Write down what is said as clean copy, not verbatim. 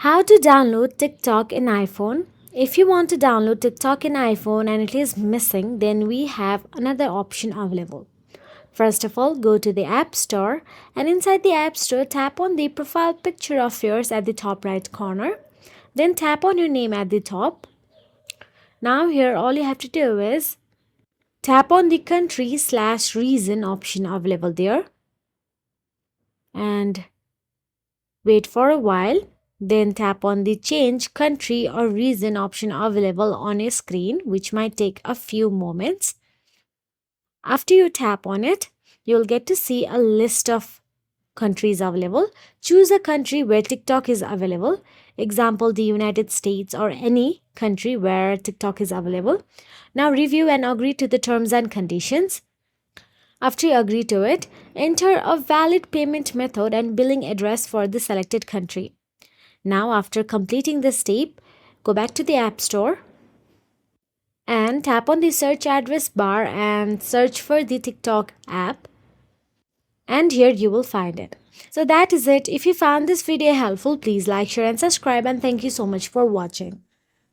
How to download TikTok in iPhone. If you want to download TikTok in iPhone and it is missing, then we have another option available. First of all, go to the App Store and inside the App Store, tap on the profile picture of yours at the top right corner. Then tap on your name at the top. Now here all you have to do is tap on the country/region option available there and wait for a while. Then tap on the change country or region option available on your screen, which might take a few moments. After you tap on it, you'll get to see a list of countries available. Choose a country where TikTok is available. Example, the United States or any country where TikTok is available. Now review and agree to the terms and conditions. After you agree to it, enter a valid payment method and billing address for the selected country. Now, after completing this step, go back to the App Store and tap on the search address bar and search for the TikTok app. And here you will find it. So that is it. If you found this video helpful, please like, share and subscribe, and thank you so much for watching.